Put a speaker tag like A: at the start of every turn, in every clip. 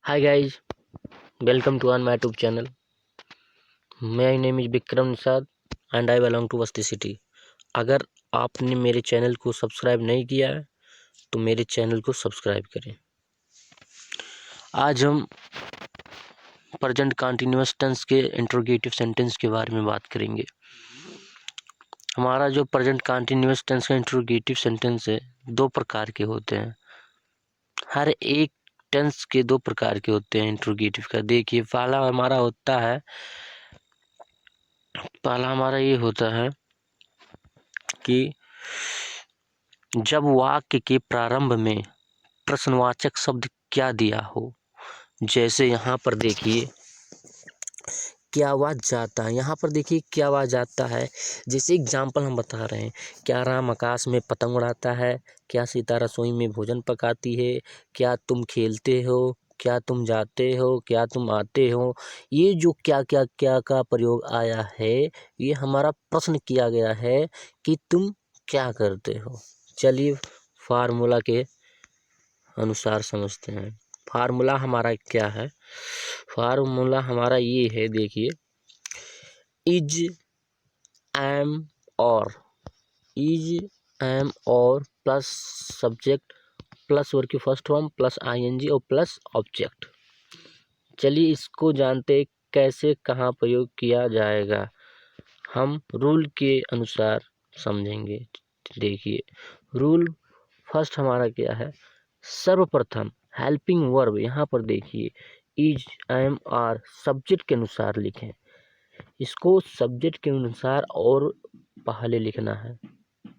A: Hi guys, welcome to on my YouTube channel. My name is Vikram Nishad and I belong to वस्ती city. अगर आपने मेरे channel को subscribe नहीं किया है तो मेरे चैनल को सब्सक्राइब करें। आज हम प्रेजेंट कंटिन्यूअस टेंस के इंट्रोगेटिव सेंटेंस के बारे में बात करेंगे। हमारा जो प्रेजेंट कंटिन्यूअस टेंस का इंट्रोगेटिव सेंटेंस है दो प्रकार के होते हैं। हर एक टेंस के दो प्रकार के होते हैं इंट्रोगेटिव का। देखिए पहला हमारा ये होता है कि जब वाक्य के प्रारंभ में प्रश्नवाचक शब्द क्या दिया हो। जैसे यहाँ पर देखिए क्या वह जाता है, यहाँ पर देखिए क्या वह जाता है। जैसे एग्जाम्पल हम बता रहे हैं, क्या राम आकाश में पतंग उड़ाता है, क्या सीता रसोई में भोजन पकाती है, क्या तुम खेलते हो, क्या तुम जाते हो, क्या तुम आते हो। ये जो क्या क्या क्या का प्रयोग आया है ये हमारा प्रश्न किया गया है कि तुम क्या करते हो। चलिए फार्मूला के अनुसार समझते हैं। फार्मूला हमारा क्या है? फार्मूला हमारा ये है, देखिए इज एम और प्लस सब्जेक्ट प्लस वर्ब की फर्स्ट फॉर्म प्लस आईएनजी और प्लस ऑब्जेक्ट। चलिए इसको जानते कैसे कहाँ प्रयोग किया जाएगा, हम रूल के अनुसार समझेंगे। देखिए रूल फर्स्ट हमारा क्या है, सर्वप्रथम हेल्पिंग वर्ब यहाँ पर देखिए इज एम आर सब्जेक्ट के अनुसार लिखें। इसको सब्जेक्ट के अनुसार और पहले लिखना है।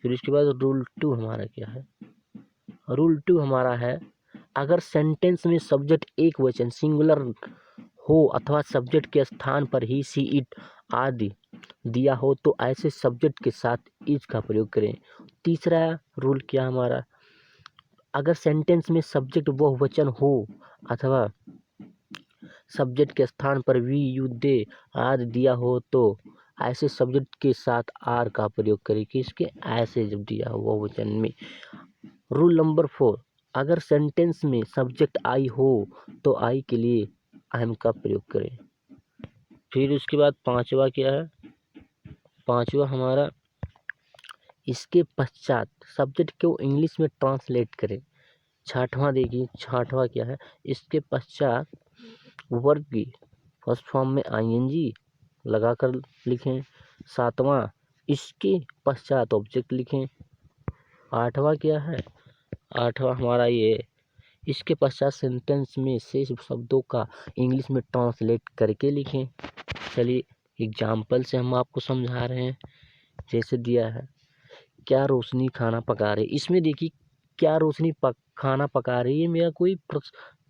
A: फिर उसके बाद रूल टू हमारा क्या है, रूल टू हमारा है अगर सेंटेंस में सब्जेक्ट एक वचन सिंगुलर हो अथवा सब्जेक्ट के स्थान पर ही सी इट आदि दिया हो तो ऐसे सब्जेक्ट के साथ इज का प्रयोग करें। तीसरा रूल क्या हमारा, अगर सेंटेंस में सब्जेक्ट बहुवचन हो अथवा सब्जेक्ट के स्थान पर वी यू दे आदि दिया हो तो ऐसे सब्जेक्ट के साथ आर का प्रयोग करें। किसके? ऐसे जब दिया हो बहुवचन में। रूल नंबर 4, अगर सेंटेंस में सब्जेक्ट आई हो तो आई के लिए एम का प्रयोग करें। फिर उसके बाद पांचवा क्या है, पांचवा हमारा इसके पश्चात सब्जेक्ट को इंग्लिश में ट्रांसलेट करें। छठवां देखिए, छठवां क्या है, इसके पश्चात वर्ब की फर्स्ट फॉर्म में आईएनजी लगाकर लिखें। सातवां इसके पश्चात ऑब्जेक्ट लिखें। आठवां क्या है, आठवां हमारा ये इसके पश्चात सेंटेंस में शेष शब्दों का इंग्लिश में ट्रांसलेट करके लिखें। चलिए एग्जाम्पल से हम आपको समझा रहे हैं। जैसे दिया है क्या रोशनी खाना पका रही। इसमें देखिए क्या रोशनी खाना पका रही है, मेरा कोई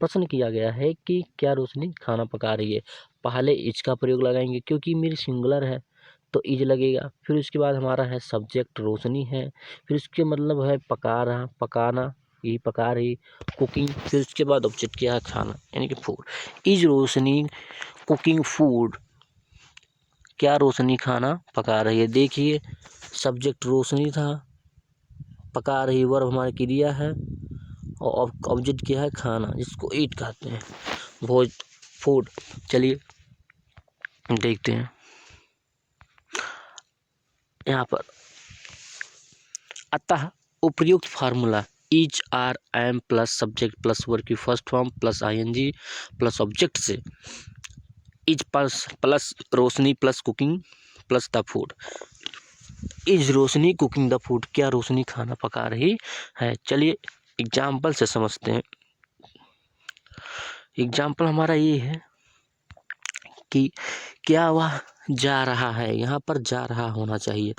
A: प्रश्न किया गया है कि क्या रोशनी खाना पका रही है। पहले इज का प्रयोग लगाएंगे क्योंकि मेरी सिंगुलर है तो इज लगेगा। फिर उसके बाद हमारा है सब्जेक्ट रोशनी है, फिर उसके मतलब है पका रहा, पकाना, यही पका रही, कुकिंग। फिर उसके बाद ऑब्जेक्ट क्या है, खाना यानी कि food. Is Roshni cooking food, क्या रोशनी खाना पका रही है। देखिए सब्जेक्ट रोशनी था, पका रही वर्ब हमारी क्रिया है और ऑब्जेक्ट क्या है, खाना, जिसको ईट कहते हैं, भोज, फूड। चलिए देखते हैं यहाँ पर। अतः उपयुक्त formula is are am plus subject plus verb की first form plus ING plus object से is plus Roshni plus cooking plus the food. Is Roshni cooking the food, क्या रोशनी खाना पका रही है। चलिए एग्जाम्पल से समझते हैं। एग्जाम्पल हमारा ये है कि क्या वह जा रहा है, यहाँ पर जा रहा होना चाहिए,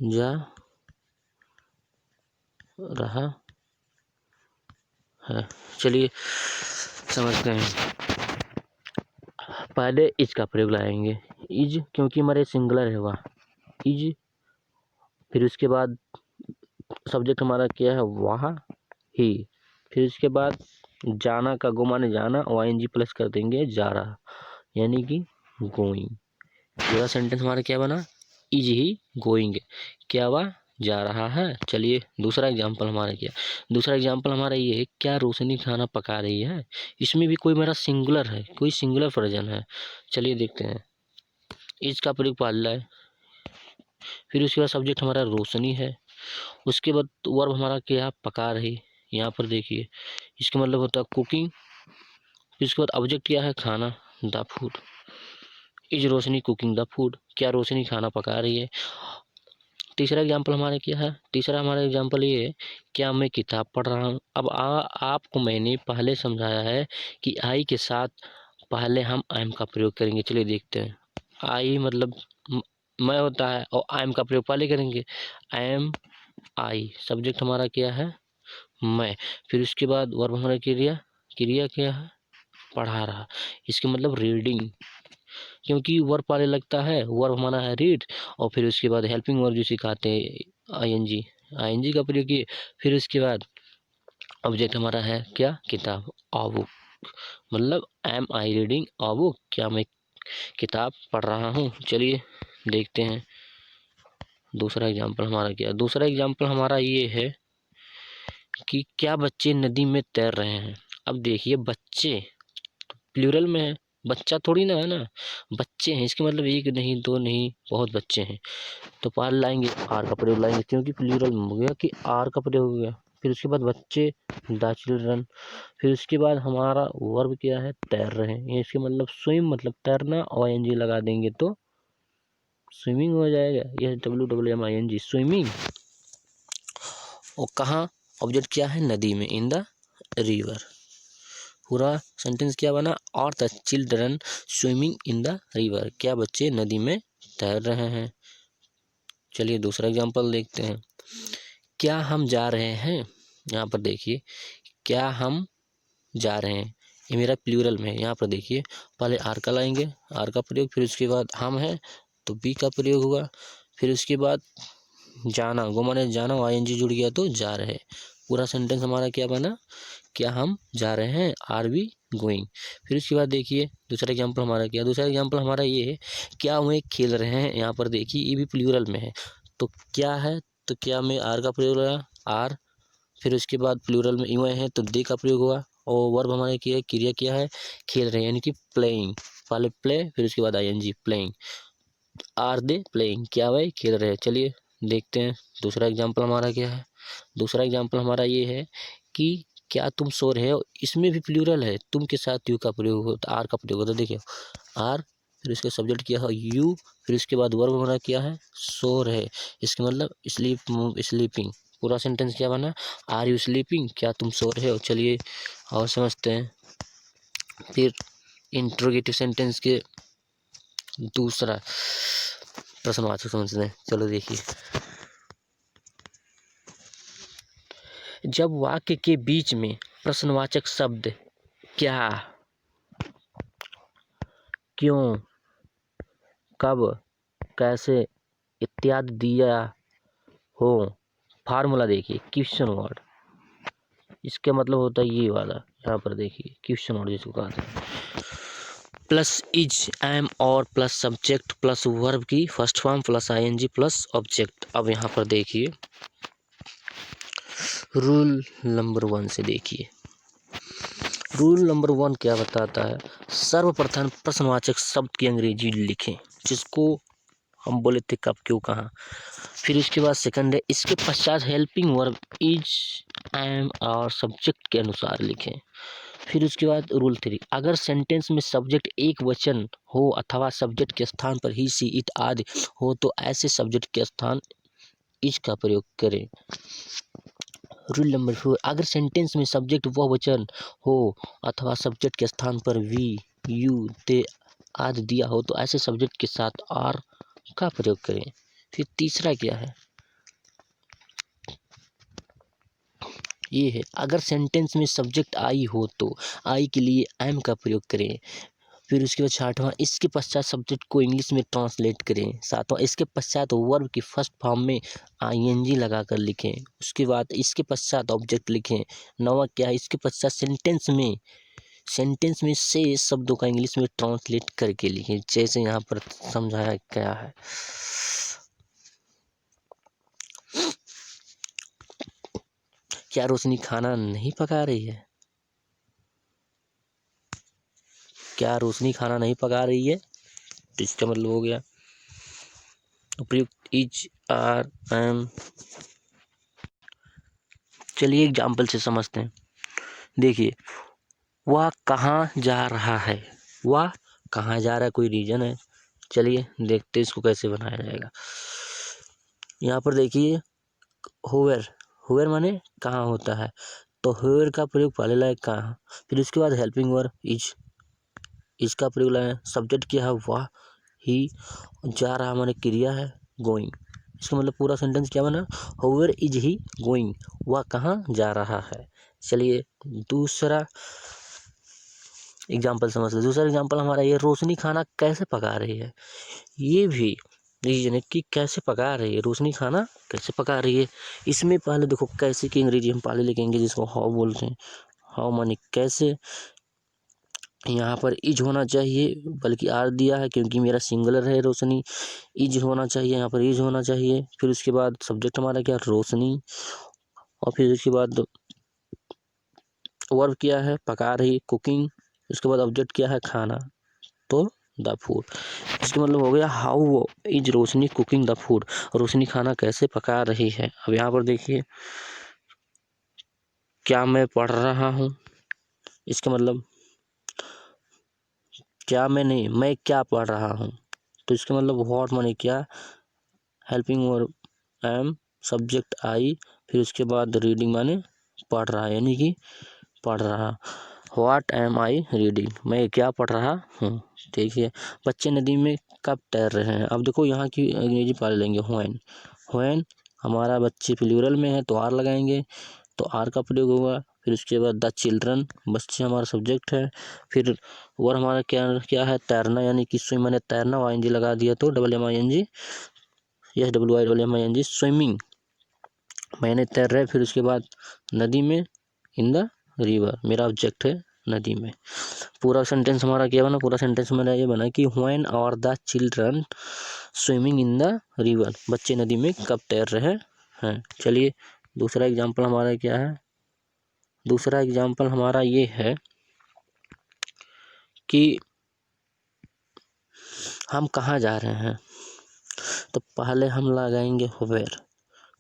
A: जा रहा है। चलिए समझते हैं। पहले इज का प्रयोग लाएंगे, इज क्योंकि हमारे सिंगुलर है वह इज। फिर उसके बाद सब्जेक्ट हमारा क्या है, वहाँ ही। फिर उसके बाद जाना का गो माने जाना और आईएनजी प्लस कर देंगे जा रहा यानी कि गोइंग। पूरा सेंटेंस हमारा क्या बना, इज ही गोइंग, क्या वह जा रहा है। चलिए दूसरा एग्जाम्पल हमारा क्या, दूसरा एग्जाम्पल हमारा ये है, क्या रोशनी खाना पका रही है। इसमें भी कोई मेरा सिंगुलर है, कोई सिंगुलर वर्जन है। चलिए देखते हैं। इज का प्रयोग पाला है, फिर उसके बाद सब्जेक्ट हमारा रोशनी है, उसके बाद वर्ब हमारा क्या, पका रही। यहाँ पर देखिए इसका मतलब होता है कुकिंग। फिर उसके बाद ऑब्जेक्ट क्या है, खाना, the food. Is Roshni cooking the food, क्या रोशनी खाना पका रही है। तीसरा एग्जाम्पल हमारा क्या है, तीसरा हमारा एग्जाम्पल ये है, क्या मैं किताब पढ़ रहा हूँ। अब आपको मैंने पहले समझाया है कि आई के साथ पहले हम एम का प्रयोग करेंगे। चलिए देखते हैं। आई मतलब मैं होता है और एम का प्रयोग पहले करेंगे। एम आई, सब्जेक्ट हमारा क्या है, मैं। फिर उसके बाद वर्ब हमारा क्रिया, क्रिया क्या है, पढ़ा रहा। इसके मतलब रीडिंग, क्योंकि वर्ब पहले लगता है, वर्ब हमारा है रीड, और फिर उसके बाद हेल्पिंग वर्ब जो सिखाते हैं आईएनजी, आईएनजी का प्रयोग किए। फिर उसके बाद ऑब्जेक्ट हमारा है क्या, किताब, अ बुक, मतलब am I reading a book, क्या मैं किताब पढ़ रहा हूँ। चलिए देखते हैं दूसरा एग्जाम्पल हमारा क्या, दूसरा एग्जाम्पल हमारा ये है कि क्या बच्चे नदी में तैर रहे हैं। अब देखिए बच्चे प्लूरल में है, बच्चा थोड़ी ना है ना, बच्चे हैं, इसके मतलब एक नहीं, दो नहीं, बहुत बच्चे हैं। तो पार लाएंगे, आर का प्रयोग लाएंगे, क्योंकि प्लूरल में हो गया कि आर का प्रयोग हो गया। फिर उसके बाद बच्चे, द चिल्ड्रन। फिर उसके बाद हमारा वर्ब क्या है, तैर रहे हैं, ये इसके मतलब स्विम, मतलब तैरना, और एन जी लगा देंगे तो स्विमिंग हो जाएगा। यह WWMING स्विमिंग। और कहाँ, ऑब्जेक्ट क्या है, नदी में, इन द रिवर। पूरा सेंटेंस क्या बना, और the children swimming in the river, क्या बच्चे नदी में तैर रहे हैं। चलिए दूसरा एग्जांपल देखते हैं। क्या हम जा रहे हैं, यहाँ पर देखिए क्या हम जा रहे हैं, ये मेरा प्लूरल में है। यहाँ पर देखिए पहले आर का लाएंगे, आर का प्रयोग, फिर उसके बाद हम है तो बी का प्रयोग हुआ। फिर उसके बाद जाना, गो माने जाना, आईएनजी जुड़ गया तो जा रहे। पूरा सेंटेंस हमारा क्या बना, क्या हम जा रहे हैं, आर वी गोइंग। फिर उसके बाद देखिए दूसरा एग्जांपल हमारा क्या, दूसरा एग्जांपल हमारा ये है, क्या वे खेल रहे हैं। यहाँ पर देखिए ये भी प्लूरल में है, तो क्या है, तो क्या में आर का प्रयोग हुआ, आर। फिर उसके बाद प्लूरल में वे हैं तो दे का प्रयोग हुआ, और वर्ब हमारे क्या, क्रिया क्या है, खेल रहे हैं, यानी कि प्लेइंग, पहले प्ले फिर उसके बाद I N G, playing. Are they playing, क्या वे खेल रहे हैं। चलिए देखते हैं दूसरा एग्जांपल हमारा क्या है, दूसरा एग्जांपल हमारा ये है कि क्या तुम सो रहे हो। इसमें भी प्लूरल है, तुम के साथ यू का प्रयोग होता, आर का प्रयोग होता है। देखिए आर, फिर उसके सब्जेक्ट क्या है यू, फिर उसके बाद वर्ब हमारा क्या है, सो रहे। इसके मतलब स्लीप, स्लीपिंग। पूरा सेंटेंस क्या बना, आर यू स्लीपिंग, क्या तुम सो रहे हो। चलिए और समझते हैं। फिर इंट्रोगेटिव सेंटेंस के दूसरा प्रश्नवाचक समझते हैं। चलो देखिए, जब वाक्य के बीच में प्रश्नवाचक शब्द क्या, क्यों, कब, कैसे इत्यादि दिया हो, फार्मूला देखिए क्वेश्चन वर्ड, इसका मतलब होता है ये वाला, यहाँ पर देखिए क्वेश्चन वर्ड जिसको कहते हैं, प्लस इज, एम और प्लस सब्जेक्ट प्लस वर्ब की first form plus ING plus object. अब यहाँ पर देखिए रूल नंबर 1 से देखिए, रूल नंबर 1 क्या बताता है, सर्वप्रथम प्रश्नवाचक शब्द की अंग्रेजी लिखें, जिसको हम बोले थे कब, क्यों, कहाँ। फिर इसके बाद सेकंड है, इसके पश्चात हेल्पिंग वर्ब इज, एम और सब्जेक्ट के अनुसार लिखें। फिर उसके बाद रूल 3, अगर सेंटेंस में सब्जेक्ट एक वचन हो अथवा सब्जेक्ट के स्थान पर ही, सी, इट आदि हो तो ऐसे सब्जेक्ट के स्थान इज का प्रयोग करें। रूल नंबर 4, अगर सेंटेंस में सब्जेक्ट वह वचन हो अथवा सब्जेक्ट के स्थान पर वी, यू, दे आदि दिया हो तो ऐसे सब्जेक्ट के साथ आर का प्रयोग करें। फिर तीसरा क्या है, ये है, अगर सेंटेंस में सब्जेक्ट आई हो तो आई के लिए एम का प्रयोग करें। फिर उसके बाद छठवां, इसके पश्चात सब्जेक्ट को इंग्लिश में ट्रांसलेट करें। सातवां, इसके पश्चात वर्ब की फर्स्ट फॉर्म में आईएनजी लगाकर लिखें। उसके बाद इसके पश्चात ऑब्जेक्ट लिखें। नौवां क्या है, इसके पश्चात सेंटेंस में से शब्दों का इंग्लिश में ट्रांसलेट करके लिखें, जैसे यहाँ पर समझाया गया है। क्या रोशनी खाना नहीं पका रही है? क्या रोशनी खाना नहीं पका रही है? तो इसका मतलब हो गया उपयुक्त इज आर एम। चलिए एग्जाम्पल से समझते हैं। देखिए, वह कहाँ जा रहा है? वह कहाँ जा रहा है, कोई रीजन है? चलिए देखते हैं इसको कैसे बनाया जाएगा। यहाँ पर देखिए होवेर, होवेर माने कहाँ होता है, तो होवेर का प्रयोग पहले लाए कहाँ, फिर उसके बाद हेल्पिंग वर्ब इज, इसका प्रयोग लाए सब्जेक्ट क्या है वह, ही, जा रहा माने क्रिया है गोइंग। इसका मतलब पूरा सेंटेंस क्या बना, होवेर इज ही गोइंग, वह कहाँ जा रहा है। चलिए दूसरा एग्जाम्पल समझते। दूसरा एग्जाम्पल हमारा ये, रोशनी खाना कैसे पका रही है। ये भी रीजन है कि कैसे पका रही है, रोशनी खाना कैसे पका रही है। इसमें पहले देखो कैसे की अंग्रेजी हम पहले लिखेंगे, जिसको हाउ बोलते हैं। हाउ माने कैसे, यहाँ पर इज होना चाहिए, बल्कि आर दिया है क्योंकि मेरा सिंगुलर है रोशनी, इज होना चाहिए, यहाँ पर इज होना चाहिए। फिर उसके बाद सब्जेक्ट हमारा क्या, रोशनी, और फिर उसके बाद वर्ब क्या है, पका रही, कुकिंग। उसके बाद ऑब्जेक्ट क्या है, खाना, तो द फूड। इसका मतलब हो गया how is Roshni cooking the food, Roshni खाना कैसे पका रही है। अब यहाँ पर देखिए, क्या मैं पढ़ रहा हूँ, इसका मतलब क्या मैं नहीं, मैं क्या पढ़ रहा हूँ, तो इसका मतलब व्हाट माने क्या, helping verb am, subject I, फिर उसके बाद रीडिंग माने पढ़ रहा, यानी कि पढ़ रहा। व्हाट एम आई रीडिंग, मैं क्या पढ़ रहा हूँ। देखिए, बच्चे नदी में कब तैर रहे हैं। अब देखो यहाँ की अंग्रेजी पढ़ लेंगे, व्हेन। व्हेन हमारा बच्चे प्लूरल में है तो आर लगाएंगे, तो आर का प्रयोग होगा। फिर उसके बाद द चिल्ड्रन, बच्चे हमारा सब्जेक्ट है। फिर वर्ब हमारा क्या क्या है, तैरना, यानी कि स्विम मैंने तैरना, वाई एन जी लगा दिया तो double M I N G, yes W I double M I N G, swimming मैंने तैर रहे। फिर उसके बाद नदी में, इन द रिवर, मेरा ऑब्जेक्ट है नदी में। पूरा सेंटेंस हमारा क्या बना, पूरा सेंटेंस मेरा ये बना कि when are the children swimming in the river, बच्चे नदी में कब तैर रहे हैं। चलिए दूसरा एग्जाम्पल हमारा क्या है, दूसरा एग्जाम्पल हमारा ये है कि हम कहाँ जा रहे हैं, तो पहले हम लगाएंगे वेयर,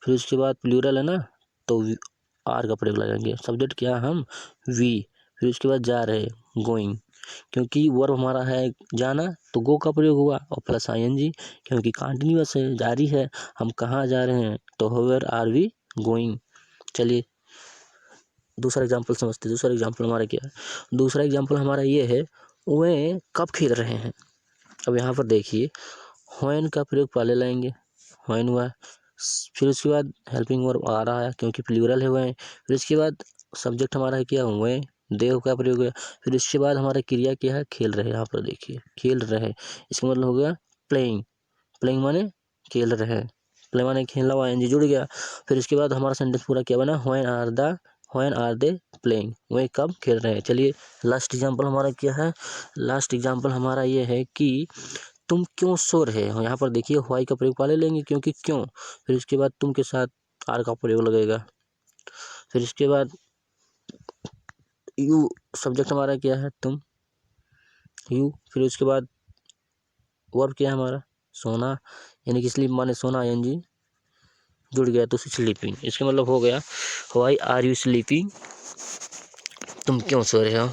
A: फिर उसके बाद प्लूरल है ना, तो आर का प्रयोग लगाएंगे। सब्जेक्ट क्या, हम वी, फिर उसके बाद जा रहे, गोइंग, क्योंकि वर्ब हमारा है जाना तो गो का प्रयोग हुआ, और प्लस आई एन जी क्योंकि कंटिन्यूअस है, जारी है। हम कहाँ जा रहे हैं, तो वेयर आर वी गोइंग। चलिए दूसरा एग्जाम्पल समझते हैं। दूसरा एग्जाम्पल हमारा क्या है, दूसरा एग्जाम्पल हमारा ये है, वे कब खेल रहे हैं। अब यहाँ पर देखिए, व्हेन का प्रयोग पहले लाएंगे, व्हेन हुआ, फिर उसके बाद हेल्पिंग वर्ब आ रहा है क्योंकि प्लूरल है वह, फिर उसके बाद सब्जेक्ट हमारा है क्या, वह, देव का प्रयोग है। फिर उसके बाद हमारा क्रिया क्या है, खेल रहे। यहाँ पर देखिए खेल रहे, इसका मतलब हो गया प्लेइंग, प्लेइंग माने खेल रहे, प्ले माने खेलना, हुआ एन जी जुड़ गया। फिर उसके बाद हमारा सेंटेंस पूरा क्या बना, व्हेन आर दे प्लेइंग, वे कब खेल रहे हैं। चलिए लास्ट एग्जाम्पल हमारा क्या है, लास्ट एग्जाम्पल हमारा ये है कि तुम क्यों सो रहे हो। यहाँ पर देखिए व्हाई का प्रयोग पहले लेंगे क्योंकि क्यों, फिर उसके बाद तुम के साथ आर का प्रयोग लगेगा। फिर इसके बाद यू, सब्जेक्ट हमारा क्या है, तुम, यू, फिर उसके बाद वर्ब क्या है हमारा, सोना, यानी कि स्लीप माने सोना, एन जी जुड़ गया तो स्लीपिंग। इसका मतलब हो गया व्हाई आर यू स्लीपिंग, तुम क्यों सो रहे हो।